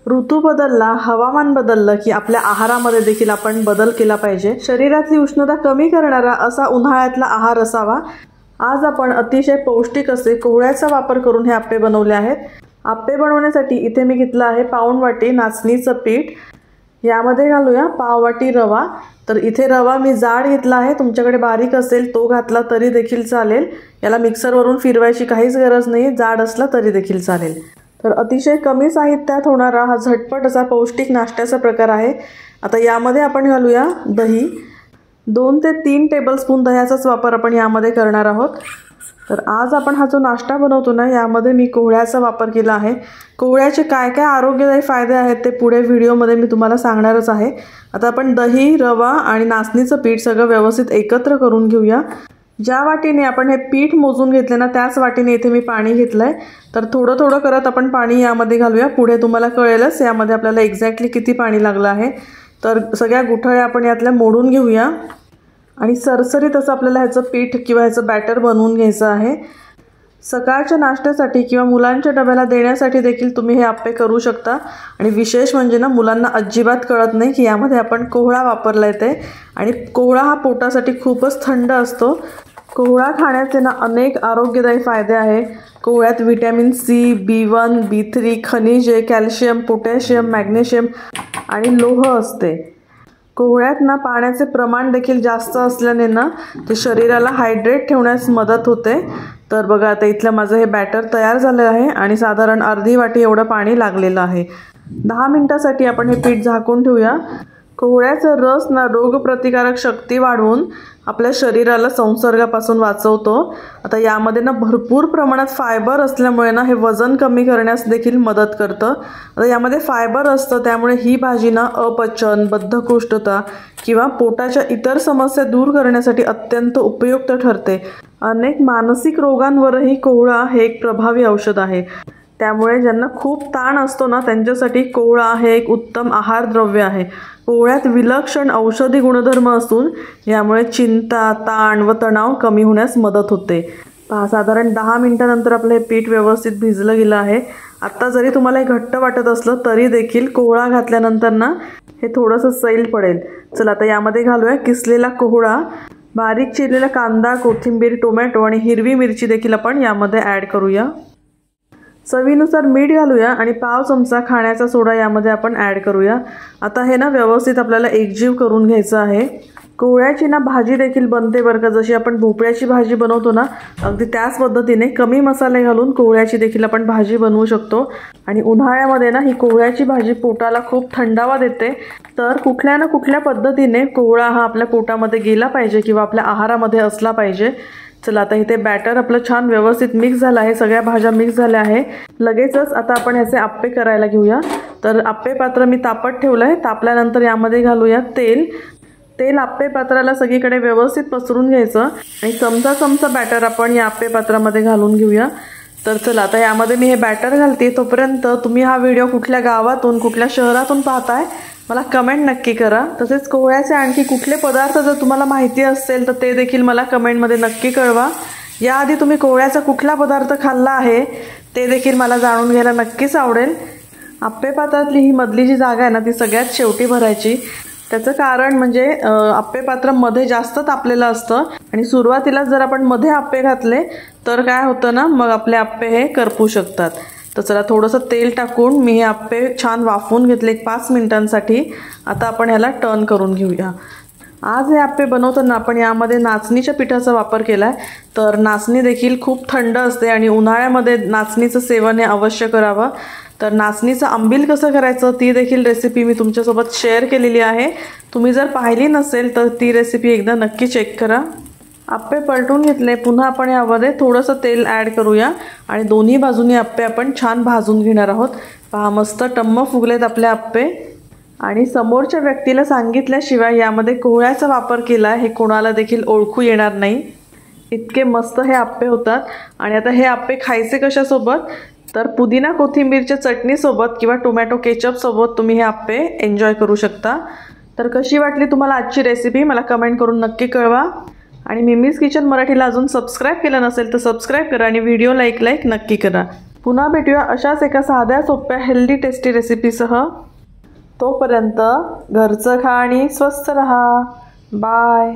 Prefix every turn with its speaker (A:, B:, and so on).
A: ऋतू बदलला, हवामान बदललं की आपल्या आहारामध्ये देखील आपण बदल केला पाहिजे। शरीरातली उष्णता कमी करणारा असा उन्हाळ्यातला आहार असावा। आज आपण अतिशय पौष्टिक असे कोहळ्याचा वापर करून हे आप्पे बनवले आहेत। आप्पे बनवण्यासाठी इथे मी घेतला आहे पाऊण वाटी नाचणीचं पीठ। यामध्ये घालूया पाव वाटी रवा। तर इथे रवा मी जाड घेतला आहे, तुमच्याकडे बारीक असेल तो घातला तरी देखील चालेल। याला मिक्सरवरून फिरवायची काहीच गरज नाही, जाड असला तरी देखील चालेल। तर अतिशय कमी साहित्यात होणारा हा झटपट असा पौष्टिक नाश्त्याचा प्रकार आहे। आता यामध्ये आपण घालूया दही। 2 ते 3 टेबलस्पून दह्याचाच वापर आपण यामध्ये करणार आहोत। तर आज आपण हा जो नाश्ता बनवतो ना, यामध्ये मी कोहळ्याचा वापर केला आहे। कोहळ्याचे काय काय आरोग्यदायी फायदे आहेत ते पुढे व्हिडिओमध्ये मी तुम्हाला सांगणारच आहे। आता आपण दही, रवा आणि नाचणीचं पीठ सगळं व्यवस्थित एकत्र करून घेऊया। ज्या वाटीने आपण हे पीठ मोजून घेतले ना, त्याच वाटीने इथे मी पाणी घेतलंय। तर थोडं थोडं करत आपण पाणी यामध्ये घालूया। पुढे तुम्हाला कळेलच यामध्ये आपल्याला एक्झॅक्टली किती पाणी लागलं आहे। तर सगळ्या गुठळ्या आपण यातल्या मोडून घेऊया आणि सरसरीत असं आपल्याला ह्याचं पीठ किंवा ह्याचं बॅटर बनवून घ्यायचं आहे। सकाळच्या नाश्त्यासाठी किंवा मुलांच्या डब्याला देण्यासाठी देखील तुम्ही हे आप्पे करू शकता। आणि विशेष म्हणजे ना, मुलांना अजिबात कळत नाही की यामध्ये आपण कोहळा वापरला आहे ते। आणि कोहळा हा पोटासाठी खूपच थंड असतो। कोहळा खाण्याचे ना अनेक आरोग्यदायी फायदे आहे। कोहळ्यात व्हिटॅमिन सी, B1, B3, खनिजे, कॅल्शियम, पोटॅशियम, मॅग्नेशियम आणि लोह असते। कोहळ्यात ना पाण्याचे प्रमाण देखील जास्त असल्याने ना ते शरीराला हायड्रेट ठेवण्यास मदत होते। तर बघा आता इथलं माझं हे बॅटर तयार झालं आहे आणि साधारण अर्धी वाटी एवढं पाणी लागलेलं आहे। 10 मिनिटांसाठी आपण हे पीठ झाकून ठेवूया। कोहळ्याचा रस ना रोगप्रतिकारक शक्ती वाढवून आपल्या शरीराला संसर्गापासून वाचवतो। आता यामध्ये ना भरपूर प्रमाणात फायबर असल्यामुळे ना हे वजन कमी करण्यास देखील मदत करतं। आता यामध्ये फायबर असतं त्यामुळे ही भाजी ना अपचन, बद्धकोष्ठता किंवा पोटाच्या इतर समस्या दूर करण्यासाठी अत्यंत उपयुक्त ठरते। अनेक मानसिक रोगांवरही कोहळा हे एक प्रभावी औषध आहे। त्यामुळे ज्यांना खूप ताण असतो ना, त्यांच्यासाठी कोहळा हे एक उत्तम आहार द्रव्य आहे। कोहळ्यात विलक्षण औषधी गुणधर्म असून यामुळे चिंता, ताण व तणाव कमी होण्यास मदत होते। साधारण 10 मिनिटांनंतर आपलं हे पीठ व्यवस्थित भिजलं गेलं आहे। आता जरी तुम्हाला हे घट्ट वाटत असलं तरी देखील कोहळा घातल्यानंतर ना हे थोडंसं सैल पडेल। चला आता यामध्ये घालूया किसलेला कोहळा, बारीक चिरलेला कांदा, कोथिंबीर, टोमॅटो आणि हिरवी मिरची देखील आपण यामध्ये ॲड करूया। चवीनुसार मीठ घालूया आणि पाव चमचा खाण्याचा सोडा यामध्ये आपण ॲड करूया। आता हे ना व्यवस्थित आपल्याला एकजीव करून घ्यायचं आहे। कोहळ्याची ना भाजी देखील बनते बरं का, जशी आपण भोपळ्याची भाजी बनवतो ना, अगदी त्याच पद्धतीने कमी मसाले घालून कोहळ्याची देखील आपण भाजी बनवू शकतो। आणि उन्हाळ्यामध्ये ना ही कोहळ्याची भाजी पोटाला खूप थंडावा देते। तर कुठल्या ना कुठल्या पद्धतीने कोहळा हा आपल्या पोटामध्ये गेला पाहिजे किंवा आपल्या आहारामध्ये असला पाहिजे। चला आता इथे बॅटर आपलं छान व्यवस्थित मिक्स झालं आहे, सगळ्या भाज्या मिक्स झाल्या आहे। लगेचच आता आपण ह्याचे आप्पे करायला घेऊया। तर आप्पे पात्र मी तापत ठेवलं आहे। तापल्यानंतर यामध्ये घालूया तेल। तेल आप्पे पात्राला सगळीकडे व्यवस्थित पसरून घ्यायचं आणि चमचा बॅटर आपण या आप्पे पात्रामध्ये घालून घेऊया। तर चला आता यामध्ये मी हे बॅटर घालते। तोपर्यंत तुम्ही हा व्हिडिओ कुठल्या गावातून, कुठल्या शहरातून पाहताय मला कमेंट नक्की करा। तसेच कोहळ्याचे आणखी कुठले पदार्थ जर तुम्हाला माहिती असेल तर ते देखील मला कमेंटमध्ये नक्की कळवा। याआधी तुम्ही कोहळ्याचा कुठला पदार्थ खाल्ला आहे ते देखील मला जाणून घ्यायला नक्कीच आवडेल। आप्पे पात्रातली ही मधली जी जागा आहे ना, ती सगळ्यात शेवटी भरायची। त्याचं कारण म्हणजे आप्पे पात्र मध्ये जास्त तापलेलं असतं आणि सुरुवातीला जर आपण मध्ये आप्पे घातले तर काय होतं ना, मग आपले आप्पे हे करपू शकतात। तर चला थोडंसं तेल टाकून मी हे आप्पे छान वाफवून घेतले 5 मिनिटांसाठी। आता आपण ह्याला टर्न करून घेऊया। आज हे आप्पे बनवताना आपण यामध्ये नाचणीच्या पिठाचा वापर केला आहे। तर नाचणी देखील खूप थंड असते आणि उन्हाळ्यामध्ये नाचणीचं सेवन हे अवश्य करावं। तर नाचणीचं आंबील कसं करायचं ती देखील रेसिपी मी तुमच्यासोबत शेअर केलेली आहे। तुम्ही जर पाहिली नसेल तर ती रेसिपी एकदा नक्की चेक करा। आप्पे पलटून घेतले, पुन्हा आपण यामध्ये थोडंसं तेल ॲड करूया आणि दोन्ही बाजूनी आप्पे आपण छान भाजून घेणार आहोत। पहा मस्त टम्म फुगलेत आपले आप्पे। आणि समोरच्या व्यक्तीला सांगितल्याशिवाय यामध्ये कोहळ्याचा वापर केला हे कोणाला देखील ओळखू येणार नाही। इतके मस्त हे आप्पे होतात। आणि आता हे आप्पे खायचे कशासोबत, तर पुदिना कोथिंबीरच्या चटणीसोबत किंवा टोमॅटो केचपसोबत तुम्ही हे आप्पे एन्जॉय करू शकता। तर कशी वाटली तुम्हाला आजची रेसिपी मला कमेंट करून नक्की कळवा। आणि मिमीज किचन मराठीला अजून सबस्क्राईब केलं नसेल तर सबस्क्राईब करा आणि व्हिडिओला एक लाईक नक्की करा। पुन्हा भेटूया अशाच एका साध्या सोप्या हेल्दी टेस्टी रेसिपीसह. तोपर्यंत घरचं खा आणि स्वस्थ रहा. बाय.